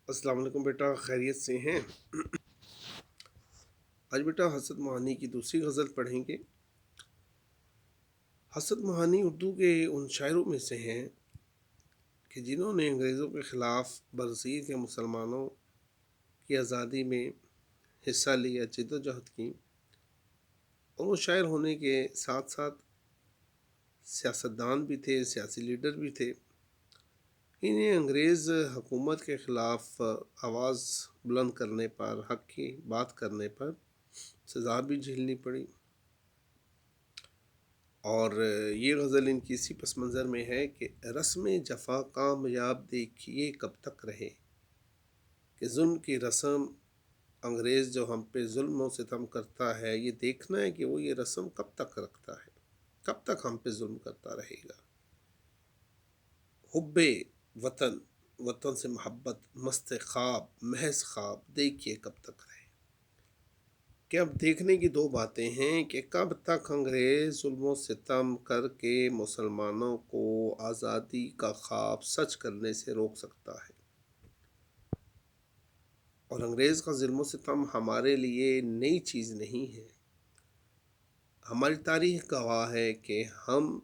السلام علیکم بیٹا، خیریت سے ہیں؟ آج بیٹا حسن موہانی کی دوسری غزل پڑھیں گے۔ حسن موہانی اردو کے ان شاعروں میں سے ہیں کہ جنہوں نے انگریزوں کے خلاف برصغیر کے مسلمانوں کی آزادی میں حصہ لیا، جد و جہد کی، اور وہ شاعر ہونے کے ساتھ ساتھ سیاستدان بھی تھے، سیاسی لیڈر بھی تھے۔ انہیں انگریز حکومت کے خلاف آواز بلند کرنے پر، حق کی بات کرنے پر سزا بھی جھیلنی پڑی۔ اور یہ غزل ان کی اسی پس منظر میں ہے کہ رسم جفا کامیاب دیکھیے کب تک رہے، کہ ظلم کی رسم انگریز جو ہم پہ ظلم و ستم کرتا ہے، یہ دیکھنا ہے کہ وہ یہ رسم کب تک رکھتا ہے، کب تک ہم پہ ظلم کرتا رہے گا۔ حب وطن، وطن سے محبت، مست خواب، محض خواب، دیکھیے کب تک رہے۔ کہ اب دیکھنے کی دو باتیں ہیں کہ کب تک انگریز ظلم و ستم کر کے مسلمانوں کو آزادی کا خواب سچ کرنے سے روک سکتا ہے۔ اور انگریز کا ظلم و ستم ہمارے لیے نئی چیز نہیں ہے۔ ہماری تاریخ گواہ ہے کہ ہم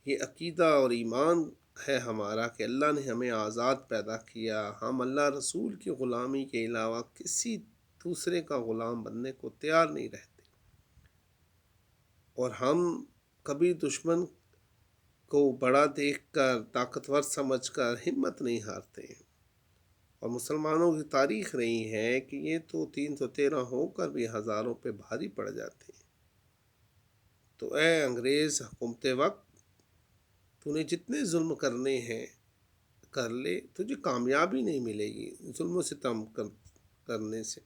یہ عقیدہ اور ایمان ہے ہمارا کہ اللہ نے ہمیں آزاد پیدا کیا، ہم اللہ رسول کی غلامی کے علاوہ کسی دوسرے کا غلام بننے کو تیار نہیں رہتے، اور ہم کبھی دشمن کو بڑا دیکھ کر، طاقتور سمجھ کر ہمت نہیں ہارتے ہیں۔ اور مسلمانوں کی تاریخ رہی ہے کہ یہ تو 313 ہو کر بھی ہزاروں پہ بھاری پڑ جاتے ہیں۔ تو اے انگریز حکومت وقت، تو نے جتنے ظلم کرنے ہیں کر لے، تجھے کامیابی نہیں ملے گی ظلم و ستم کرنے سے،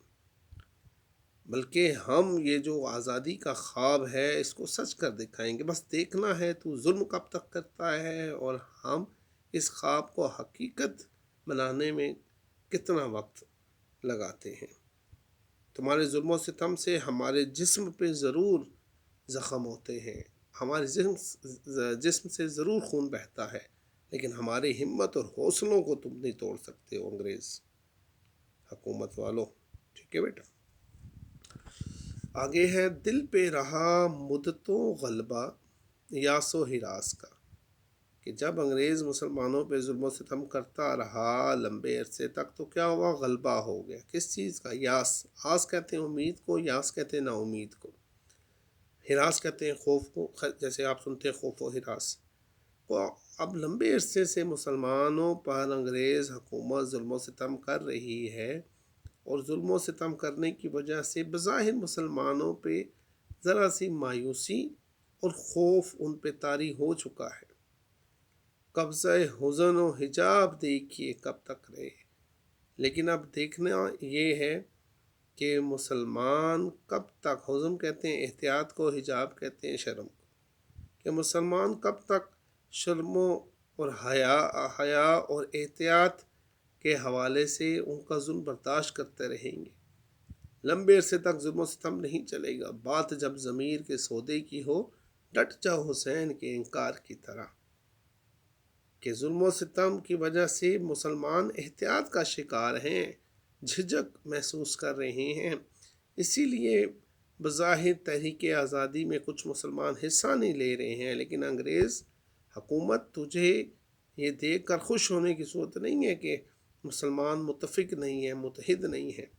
بلکہ ہم یہ جو آزادی کا خواب ہے اس کو سچ کر دکھائیں گے۔ بس دیکھنا ہے تو ظلم کب تک کرتا ہے اور ہم اس خواب کو حقیقت بنانے میں کتنا وقت لگاتے ہیں۔ تمہارے ظلم و ستم سے ہمارے جسم پہ ضرور زخم ہوتے ہیں، ہمارے جسم سے ضرور خون بہتا ہے، لیکن ہماری ہمت اور حوصلوں کو تم نہیں توڑ سکتے ہو انگریز حکومت والوں۔ ٹھیک ہے بیٹا، آگے ہے دل پہ رہا مدتوں غلبہ یاس و ہراس کا، کہ جب انگریز مسلمانوں پہ ظلم و ستم کرتا رہا لمبے عرصے تک تو کیا ہوا؟ غلبہ ہو گیا۔ کس چیز کا؟ یاس، آس کہتے ہیں امید کو، یاس کہتے ہیں نا امید کو، ہراس کہتے ہیں خوف کو، جیسے آپ سنتے ہیں خوف و ہراس کو۔ اب لمبے عرصے سے مسلمانوں پر انگریز حکومت ظلم و ستم کر رہی ہے، اور ظلم و ستم کرنے کی وجہ سے بظاہر مسلمانوں پہ ذرا سی مایوسی اور خوف ان پہ طاری ہو چکا ہے۔ قبضہ حزن و حجاب دیکھیے کب تک رہے، لیکن اب دیکھنا یہ ہے کہ مسلمان کب تک، حزن کہتے ہیں احتیاط کو، حجاب کہتے ہیں شرم کو، کہ مسلمان کب تک شرم اور حیا اور احتیاط کے حوالے سے ان کا ظلم برداشت کرتے رہیں گے۔ لمبے عرصے تک ظلم و ستم نہیں چلے گا۔ بات جب ضمیر کے سودے کی ہو، ڈٹ جاؤ حسین کے انکار کی طرح، کہ ظلم و ستم کی وجہ سے مسلمان احتیاط کا شکار ہیں، جھجک محسوس کر رہے ہیں۔ اسی لیے بظاہر تحریک آزادی میں کچھ مسلمان حصہ نہیں لے رہے ہیں، لیکن انگریز حکومت تجھے یہ دیکھ کر خوش ہونے کی صورت نہیں ہے کہ مسلمان متفق نہیں ہیں، متحد نہیں ہیں۔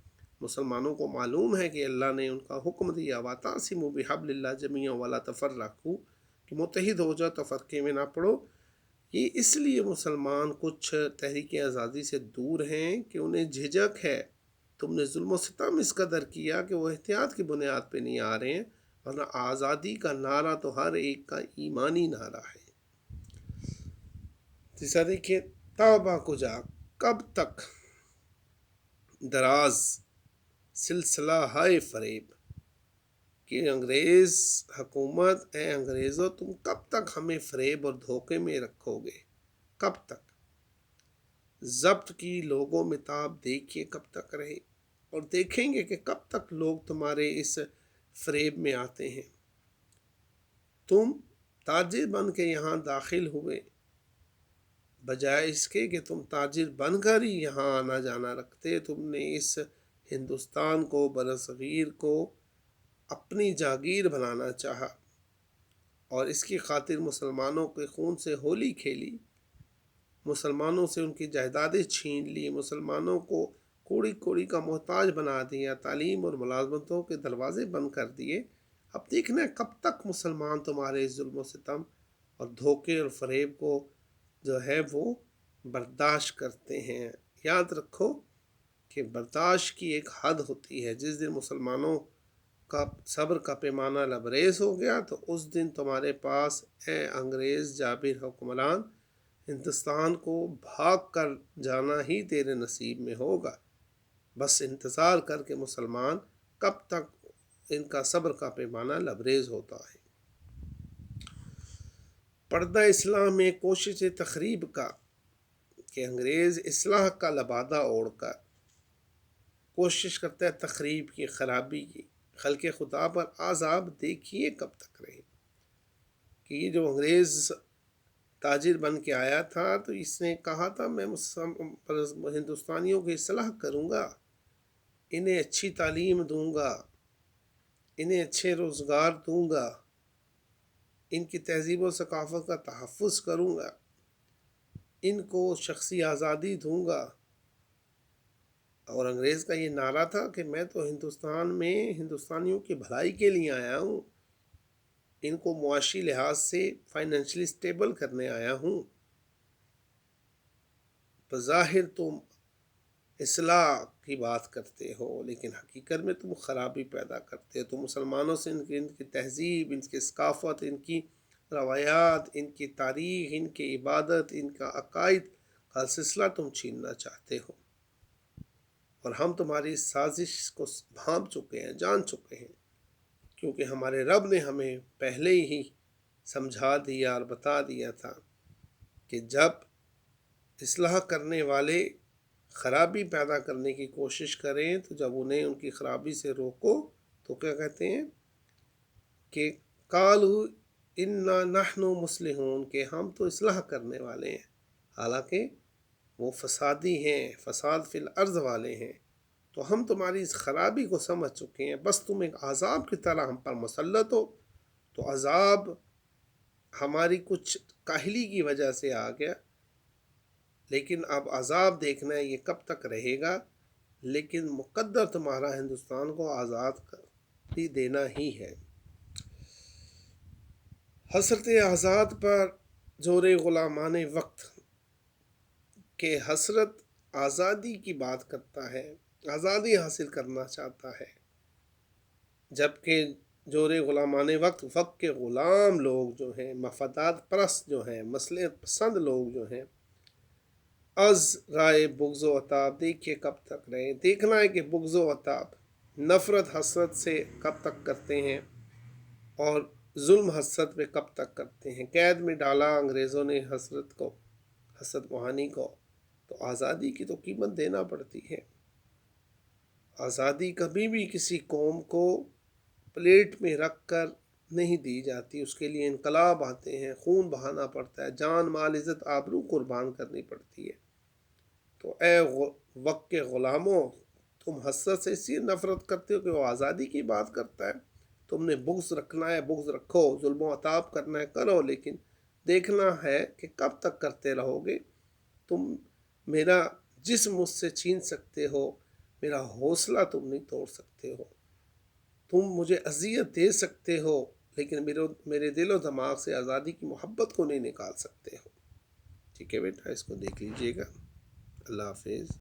مسلمانوں کو معلوم ہے کہ اللہ نے ان کا حکم دیا وَاعْتَصِمُوا بِحَبْلِ اللَّهِ جَمِيعًا وَلَا تَفَرَّقُوا، کہ متحد ہو جاؤ، تفرقے میں نہ پڑو۔ یہ اس لیے مسلمان کچھ تحریک آزادی سے دور ہیں کہ انہیں جھجک ہے، تم نے ظلم و ستم اس قدر کیا کہ وہ احتیاط کی بنیاد پہ نہیں آ رہے ہیں، ورنہ آزادی کا نعرہ تو ہر ایک کا ایمانی نعرہ ہے۔ تیسرا دیکھیں، توبہ کجا، کب تک دراز سلسلہ ہائے فریب، کہ انگریز حکومت، اے انگریزوں تم کب تک ہمیں فریب اور دھوکے میں رکھو گے؟ کب تک؟ ضبط کی لوگوں میں تاب دیکھیے کب تک رہے، اور دیکھیں گے کہ کب تک لوگ تمہارے اس فریب میں آتے ہیں۔ تم تاجر بن کے یہاں داخل ہوئے، بجائے اس کے کہ تم تاجر بن کر ہی یہاں آنا جانا رکھتے، تم نے اس ہندوستان کو، برصغیر کو اپنی جاگیر بنانا چاہا اور اس کی خاطر مسلمانوں کے خون سے ہولی کھیلی، مسلمانوں سے ان کی جائیدادیں چھین لی، مسلمانوں کو کوڑی کوڑی کا محتاج بنا دیا، تعلیم اور ملازمتوں کے دروازے بند کر دیے۔ اب دیکھنا ہے کب تک مسلمان تمہارے ظلم و ستم اور دھوکے اور فریب کو جو ہے وہ برداشت کرتے ہیں۔ یاد رکھو کہ برداشت کی ایک حد ہوتی ہے، جس دن مسلمانوں کا صبر کا پیمانہ لبریز ہو گیا تو اس دن تمہارے پاس اے انگریز جابر حکمران، ہندوستان کو بھاگ کر جانا ہی تیرے نصیب میں ہوگا۔ بس انتظار کر کے مسلمان کب تک ان کا صبر کا پیمانہ لبریز ہوتا ہے۔ پردہ اسلام میں کوشش تخریب کا کہ انگریز اصلاح کا لبادہ اوڑھ کر کوشش کرتا ہے تخریب کی، خرابی کی۔ خلق خدا پر عذاب دیکھیے کب تک رہے کہ یہ جو انگریز تاجر بن کے آیا تھا تو اس نے کہا تھا میں ہندوستانیوں کی اصلاح کروں گا، انہیں اچھی تعلیم دوں گا، انہیں اچھے روزگار دوں گا، ان کی تہذیب و ثقافت کا تحفظ کروں گا، ان کو شخصی آزادی دوں گا۔ اور انگریز کا یہ نعرہ تھا کہ میں تو ہندوستان میں ہندوستانیوں کی بھلائی کے لیے آیا ہوں، ان کو معاشی لحاظ سے فائنینشلی سٹیبل کرنے آیا ہوں۔ بظاہر تم اصلاح کی بات کرتے ہو لیکن حقیقت میں تم خرابی پیدا کرتے ہو۔ تم مسلمانوں سے ان کی تہذیب، ان کی ثقافت، ان کی روایات، ان کی تاریخ، ان کی عبادت، ان کا عقائد کا سلسلہ تم چھیننا چاہتے ہو، اور ہم تمہاری سازش کو بھانپ چکے ہیں، جان چکے ہیں، کیونکہ ہمارے رب نے ہمیں پہلے ہی سمجھا دیا اور بتا دیا تھا کہ جب اصلاح کرنے والے خرابی پیدا کرنے کی کوشش کریں تو جب انہیں ان کی خرابی سے روکو تو کیا کہتے ہیں کہ قالوا انا نحن مصلحون، کہ ہم تو اصلاح کرنے والے ہیں، حالانکہ وہ فسادی ہیں، فساد فی الارض والے ہیں۔ تو ہم تمہاری اس خرابی کو سمجھ چکے ہیں، بس تم ایک عذاب کی طرح ہم پر مسلط ہو۔ تو عذاب ہماری کچھ کاہلی کی وجہ سے آ گیا، لیکن اب عذاب دیکھنا ہے یہ کب تک رہے گا، لیکن مقدر تمہارا ہندوستان کو آزاد کر ہی دینا ہی ہے۔ حسرت آزاد پر زور غلامان وقت کہ حسرت آزادی کی بات کرتا ہے، آزادی حاصل کرنا چاہتا ہے، جبکہ زور غلامان وقت کے غلام لوگ جو ہیں، مفادات پرست جو ہیں، مصلحت پسند لوگ جو ہیں، از رائے بغض و عتاب دیکھیے کب تک رہے۔ دیکھنا ہے کہ بغض و عتاب، نفرت حسرت سے کب تک کرتے ہیں اور ظلم حسرت پہ کب تک کرتے ہیں۔ قید میں ڈالا انگریزوں نے حسرت کو، حسرت موہانی کو، تو آزادی کی تو قیمت دینا پڑتی ہے۔ آزادی کبھی بھی کسی قوم کو پلیٹ میں رکھ کر نہیں دی جاتی، اس کے لیے انقلاب آتے ہیں، خون بہانا پڑتا ہے، جان مال عزت آبرو قربان کرنی پڑتی ہے۔ تو اے وقت کے غلاموں، تم حسرت سے اسی نفرت کرتے ہو کہ وہ آزادی کی بات کرتا ہے۔ تم نے بغض رکھنا ہے، بغض رکھو، ظلم و عتاب کرنا ہے کرو، لیکن دیکھنا ہے کہ کب تک کرتے رہو گے۔ تم میرا جسم مجھ سے چھین سکتے ہو، میرا حوصلہ تم نہیں توڑ سکتے ہو، تم مجھے اذیت دے سکتے ہو لیکن میرے دل و دماغ سے آزادی کی محبت کو نہیں نکال سکتے ہو۔ ٹھیک ہے بیٹا، اس کو دیکھ لیجئے گا۔ اللہ حافظ۔